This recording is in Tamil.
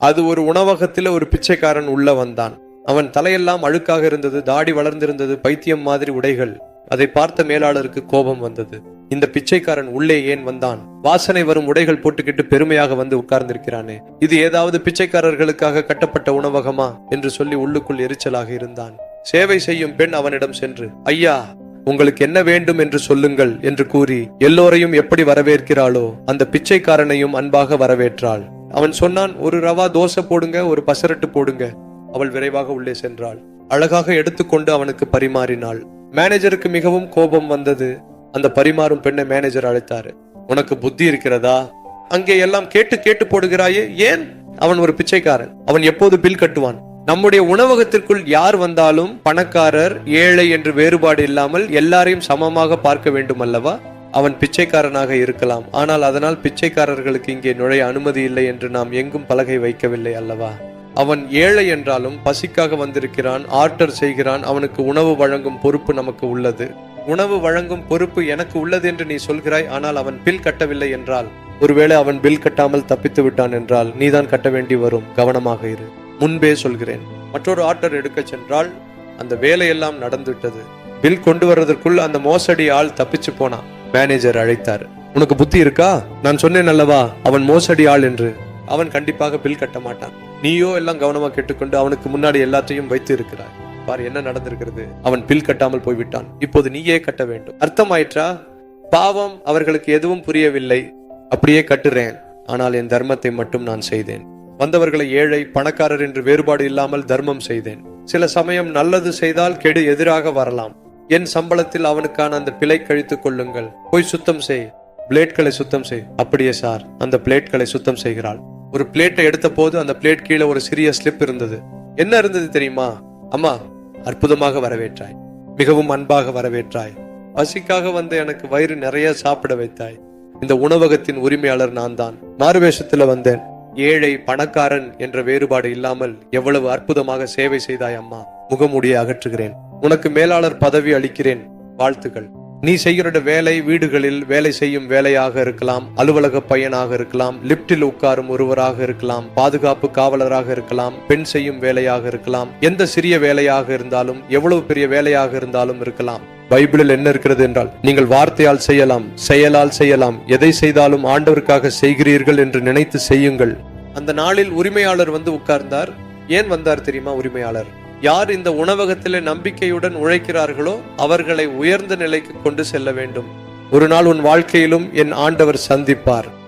அது ஒரு உணவகத்துல ஒரு பிச்சைக்காரன் உள்ள வந்தான். அவன் தலையெல்லாம் அழுக்காக இருந்தது, தாடி வளர்ந்திருந்தது, பைத்தியம் மாதிரி உடைகள். அதை பார்த்த மேலாளருக்கு கோபம் வந்தது. இந்த பிச்சைக்காரன் உள்ளே ஏன் வந்தான்? வாசனை வரும் உடைகள் போட்டுக்கிட்டு பெருமையாக வந்து உட்கார்ந்திருக்கிறானே, இது ஏதாவது பிச்சைக்காரர்களுக்காக கட்டப்பட்ட உணவகமா என்று சொல்லி உள்ளுக்குள் எரிச்சலாக இருந்தான். சேவை செய்யும் பெண் அவனிடம் சென்று, ஐயா, உங்களுக்கு என்ன வேண்டும் என்று சொல்லுங்கள் என்று கூறி எல்லோரையும் எப்படி வரவேற்கிறாளோ அந்த பிச்சைக்காரனையும் அன்பாக வரவேற்றாள். அவன் சொன்னான், ஒரு ரவா தோசை போடுங்க, ஒரு பசரட்டு போடுங்க. அவள் விரைவாக உள்ளே சென்றாள். அழகாக எடுத்துக்கொண்டு அவனுக்கு பரிமாறினாள். மேனேஜருக்கு மிகவும் கோபம் வந்தது. அந்த பரிமாறும் பெண்ணை மேனேஜர் அழைத்தாரு. உனக்கு புத்தி இருக்கிறதா? அங்கே எல்லாம் கேட்டு கேட்டு போடுகிறாயே, ஏன்? அவன் ஒரு பிச்சைக்காரன், அவன் எப்போது பில் கட்டுவான்? நம்முடைய உணவகத்திற்குள் யார் வந்தாலும் பணக்காரர் ஏழை என்று வேறுபாடு இல்லாமல் எல்லாரையும் சமமாக பார்க்க வேண்டும் அல்லவா? அவன் பிச்சைக்காரனாக இருக்கலாம், ஆனால் அதனால் பிச்சைக்காரர்களுக்கு இங்கே நுழைய அனுமதி இல்லை என்று நாம் எங்கும் பலகை வைக்கவில்லை அல்லவா? அவன் ஏழை என்றாலும் பசிக்காக வந்திருக்கிறான், ஆர்டர் செய்கிறான். அவனுக்கு உணவு வழங்கும் பொறுப்பு நமக்கு உள்ளது. உணவு வழங்கும் பொறுப்பு எனக்கு உள்ளது என்று நீ சொல்கிறாய், ஆனால் அவன் பில் கட்டவில்லை என்றால், ஒருவேளை அவன் பில் கட்டாமல் தப்பித்து விட்டான் என்றால் நீதான் கட்ட வேண்டி வரும். கவனமாக இரு. முன்பே சொல்கிறேன். மற்றொரு ஆர்டர் எடுக்க சென்றால் அந்த வேலையெல்லாம் நடந்துவிட்டது. பில் கொண்டு வர்றதற்குள் அந்த மோசடி ஆள் தப்பிச்சு போனான். மேனேஜர் அழைத்தார். உனக்கு புத்தி இருக்கா? நான் சொன்னேன் அல்லவா அவன் மோசடி ஆள் என்று. அவன் கண்டிப்பாக பில் கட்ட மாட்டான். நீயோ எல்லாம் கவனமா கேட்டுக்கொண்டு அவனுக்கு முன்னாடி எல்லாத்தையும் வைத்து இருக்கிறாய். பார் என்ன நடந்திருக்கிறது. அவன் பில் கட்டாமல் போய்விட்டான். இப்போது நீயே கட்ட வேண்டும். அர்த்தமாயிற்றா? பாவம், அவர்களுக்கு எதுவும் புரியவில்லை. அப்படியே கட்டுறேன், ஆனால் என் தர்மத்தை மட்டும் நான் செய்தேன். வந்தவர்களை ஏழை பணக்காரர் என்று வேறுபாடு இல்லாமல் தர்மம் செய்தேன். சில சமயம் நல்லது செய்தால் கெடு எதிராக வரலாம். என் சம்பளத்தில் அவனுக்கான அந்த பிழை கழித்துக் கொள்ளுங்கள். போய் சுத்தம் செய், பிளேட்களை சுத்தம் செய். அப்படியே சார். அந்த பிளேட்களை சுத்தம் செய்கிறாள். ஒரு பிளேட்டை எடுத்த போது அந்த பிளேட் கீழே ஒரு சிறிய ஸ்லிப் இருந்தது. என்ன இருந்தது தெரியுமா? அம்மா, அற்புதமாக வரவேற்றாய், மிகவும் அன்பாக வரவேற்றாய், பசிக்காக வந்து எனக்கு வயிறு நிறைய சாப்பிட வைத்தாய். இந்த உணவகத்தின் உரிமையாளர் நான் தான். மாறுவேஷத்துல வந்தேன். ஏழை பணக்காரன் என்ற வேறுபாடு இல்லாமல் எவ்வளவு அற்புதமாக சேவை செய்தாய் அம்மா. முகமூடியை அகற்றுகிறேன். உனக்கு மேலாளர் பதவி அளிக்கிறேன். வாழ்த்துக்கள். நீ செய்கிற வேலை வீடுகளில் வேலை செய்யும் வேலையாக இருக்கலாம், அலுவலக பையனாக இருக்கலாம், லிப்டில் உட்காரும் ஒருவராக இருக்கலாம், பாதுகாப்பு காவலராக இருக்கலாம், பெண் செய்யும் வேலையாக இருக்கலாம், எந்த சிறிய வேலையாக இருந்தாலும், எவ்வளவு பெரிய வேலையாக இருந்தாலும் இருக்கலாம். பைபிளில் என்ன இருக்கிறது என்றால், நீங்கள் வார்த்தையால் செய்யலாம், செயலால் செய்யலாம், எதை செய்தாலும் ஆண்டவருக்காக செய்கிறீர்கள் என்று நினைத்து செய்யுங்கள். அந்த நாளில் உரிமையாளர் வந்து உட்கார்ந்தார். ஏன் வந்தார் தெரியுமா? உரிமையாளர் யார் இந்த உணவகத்திலே நம்பிக்கையுடன் உழைக்கிறார்களோ அவர்களை உயர்ந்த நிலைக்கு கொண்டு செல்ல வேண்டும். ஒரு நாள் உன் வாழ்க்கையிலும் என் ஆண்டவர் சந்திப்பார்.